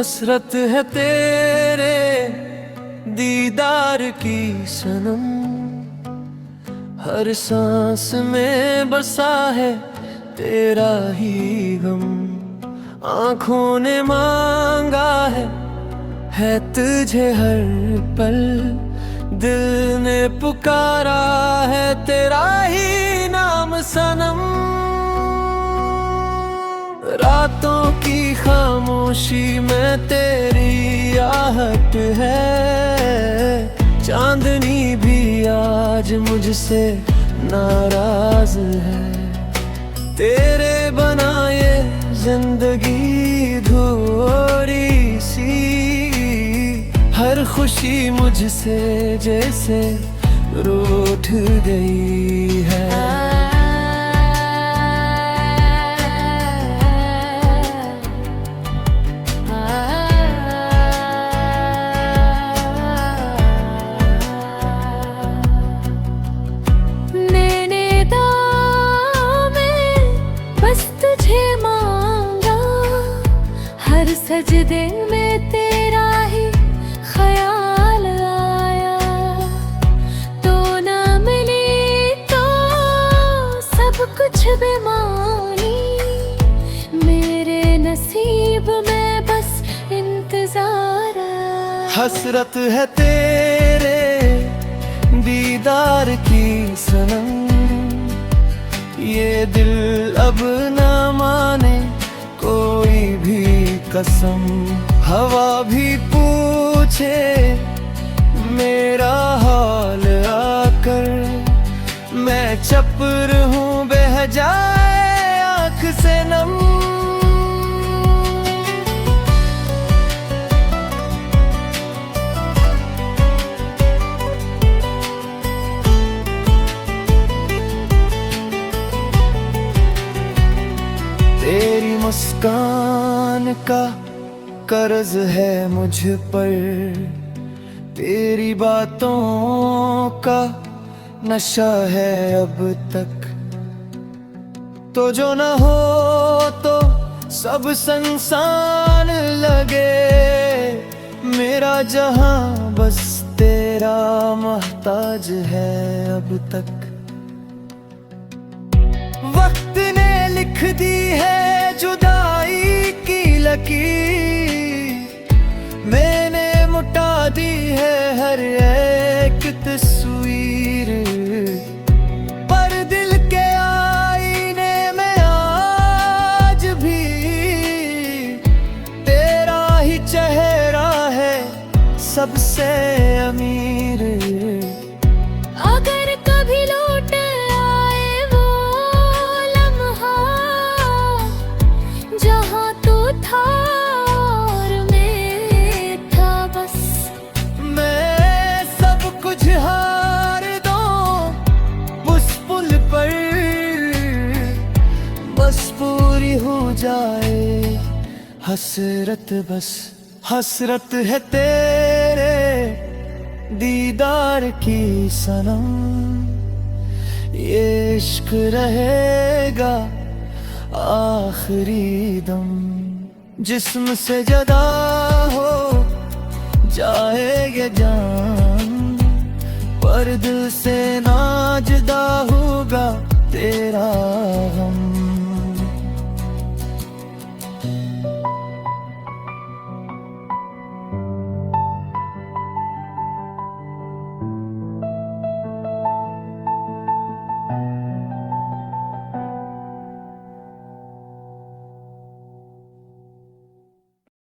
हसरत है तेरे दीदार की सनम, हर सांस में बसा है तेरा ही गम। आँखों ने मांगा है तुझे हर पल, दिल ने पुकारा है तेरा ही नाम सनम। रातों की खामोशी में तेरी आहट है, चांदनी भी आज मुझसे नाराज है। तेरे बनाए जिंदगी थोड़ी सी, हर खुशी मुझसे जैसे रूठ गई है। सजदे में तेरा ही ख्याल आया, तो ना मिली तो सब कुछ बेमानी। मेरे नसीब में बस इंतजार आया। हसरत है तेरे दीदार की सनम, ये दिल अब ना माने कोई भी कसम। हवा भी पूछे मेरा हाल आकर, मैं चप रहूं बह जाए आँख से नम। तेरी मुस्कान का कर्ज है मुझ पर, तेरी बातों का नशा है अब तक। तो जो न हो तो सब संसान लगे, मेरा जहां बस तेरा मोहताज है अब तक। वक्त ने लिख दी है जुदाई की लकीर, मैंने मुटा दी है हर एक तस्वीर। पर दिल के आईने में आज भी तेरा ही चेहरा है सबसे अमीर। अगर कभी लौट आए वो लम्हा जहाँ तू था और मैं था, बस मैं सब कुछ हार दूं उस पुल पर, बस पूरी हो जाए हसरत बस। हसरत है तेरे दीदार की सनम, ये इश्क रहेगा आखिरी दम। जिस्म से जदा हो जाए ये जान, पर दिल से ना जुदा होगा तेरा